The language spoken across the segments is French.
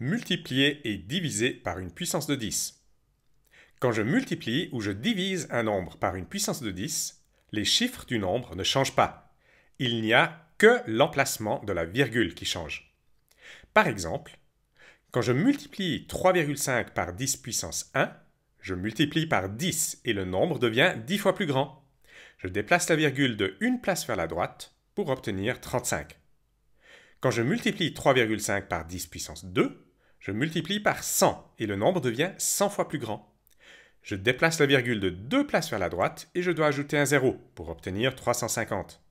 Multiplier et diviser par une puissance de 10. Quand je multiplie ou je divise un nombre par une puissance de 10, les chiffres du nombre ne changent pas. Il n'y a que l'emplacement de la virgule qui change. Par exemple, quand je multiplie 3,5 par 10 puissance 1, je multiplie par 10 et le nombre devient 10 fois plus grand. Je déplace la virgule de une place vers la droite pour obtenir 35. Quand je multiplie 3,5 par 10 puissance 2, je multiplie par 100 et le nombre devient 100 fois plus grand. Je déplace la virgule de 2 places vers la droite et je dois ajouter un 0 pour obtenir 350.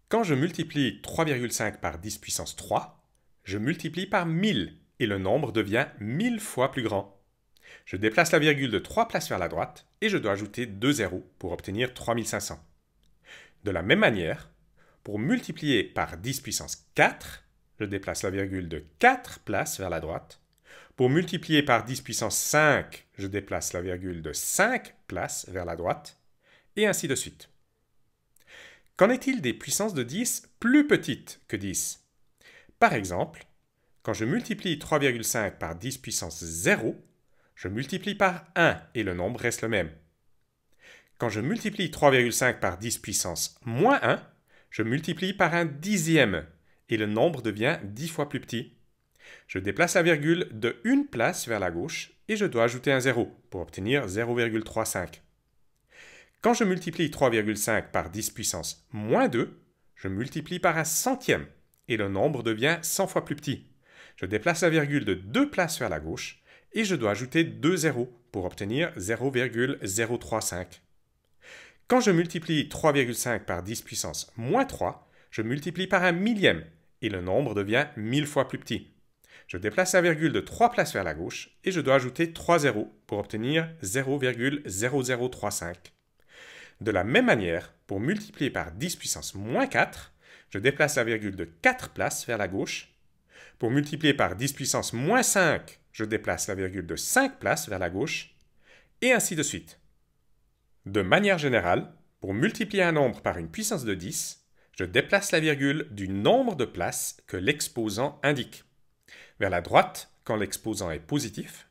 Quand je multiplie 3,5 par 10 puissance 3, je multiplie par 1000 et le nombre devient 1000 fois plus grand. Je déplace la virgule de 3 places vers la droite et je dois ajouter 2 zéros pour obtenir 3500. De la même manière, pour multiplier par 10 puissance 4, je déplace la virgule de 4 places vers la droite. Pour multiplier par 10 puissance 5, je déplace la virgule de 5 places vers la droite, et ainsi de suite. Qu'en est-il des puissances de 10 plus petites que 10? Par exemple, quand je multiplie 3,5 par 10 puissance 0, je multiplie par 1 et le nombre reste le même. Quand je multiplie 3,5 par 10 puissance moins 1, je multiplie par un dixième et le nombre devient 10 fois plus petit. Je déplace la virgule de une place vers la gauche et je dois ajouter un 0 pour obtenir 0,35. Quand je multiplie 3,5 par 10 puissance moins 2, je multiplie par un centième et le nombre devient 100 fois plus petit. Je déplace la virgule de 2 places vers la gauche et je dois ajouter 2 zéros pour obtenir 0,035. Quand je multiplie 3,5 par 10 puissance moins 3, je multiplie par un millième et le nombre devient 1000 fois plus petit. Je déplace la virgule de 3 places vers la gauche et je dois ajouter 3 zéros pour obtenir 0,0035. De la même manière, pour multiplier par 10 puissance moins 4, je déplace la virgule de 4 places vers la gauche. Pour multiplier par 10 puissance moins 5, je déplace la virgule de 5 places vers la gauche, et ainsi de suite. De manière générale, pour multiplier un nombre par une puissance de 10, je déplace la virgule du nombre de places que l'exposant indique. Vers la droite quand l'exposant est positif,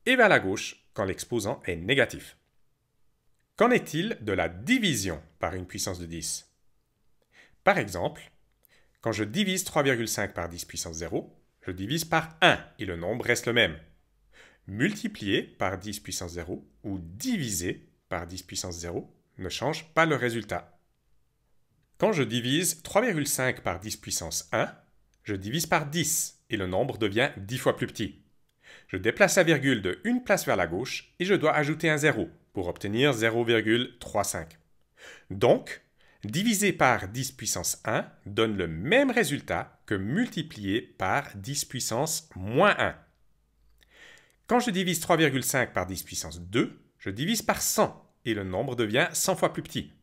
et vers la gauche quand l'exposant est négatif. Qu'en est-il de la division par une puissance de 10? Par exemple, quand je divise 3,5 par 10 puissance 0, je divise par 1 et le nombre reste le même. Multiplier par 10 puissance 0 ou diviser par 10 puissance 0 ne change pas le résultat. Quand je divise 3,5 par 10 puissance 1, je divise par 10 et le nombre devient 10 fois plus petit. Je déplace la virgule de une place vers la gauche et je dois ajouter un 0 pour obtenir 0,35. Donc, diviser par 10 puissance 1 donne le même résultat que multiplier par 10 puissance moins 1. Quand je divise 3,5 par 10 puissance 2, je divise par 100 et le nombre devient 100 fois plus petit.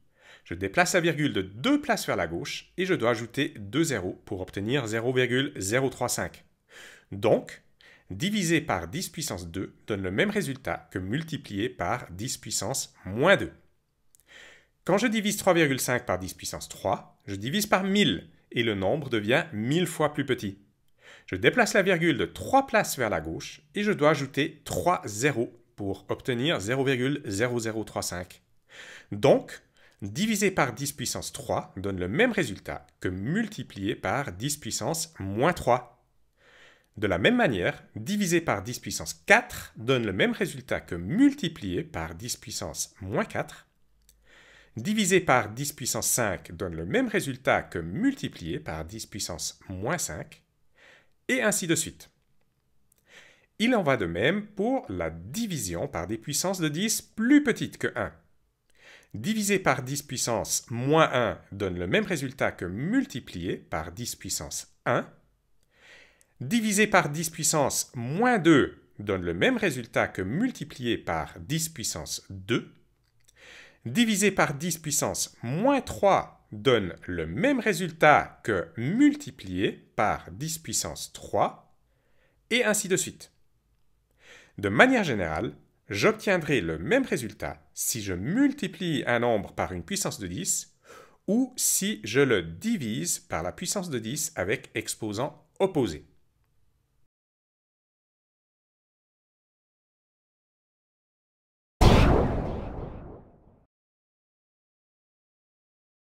Je déplace la virgule de 2 places vers la gauche et je dois ajouter 2 zéros pour obtenir 0,035. Donc, diviser par 10 puissance 2 donne le même résultat que multiplier par 10 puissance moins 2. Quand je divise 3,5 par 10 puissance 3, je divise par 1000 et le nombre devient 1000 fois plus petit. Je déplace la virgule de 3 places vers la gauche et je dois ajouter 3 zéros pour obtenir 0,0035. Donc, diviser par 10 puissance 3 donne le même résultat que multiplier par 10 puissance moins 3. De la même manière, diviser par 10 puissance 4 donne le même résultat que multiplier par 10 puissance moins 4. Diviser par 10 puissance 5 donne le même résultat que multiplier par 10 puissance moins 5. Et ainsi de suite. Il en va de même pour la division par des puissances de 10 plus petites que 1. Diviser par 10 puissance moins 1 donne le même résultat que multiplier par 10 puissance 1. Diviser par 10 puissance moins 2 donne le même résultat que multiplier par 10 puissance 2. Diviser par 10 puissance moins 3 donne le même résultat que multiplier par 10 puissance 3, et ainsi de suite. De manière générale, j'obtiendrai le même résultat si je multiplie un nombre par une puissance de 10 ou si je le divise par la puissance de 10 avec exposant opposé.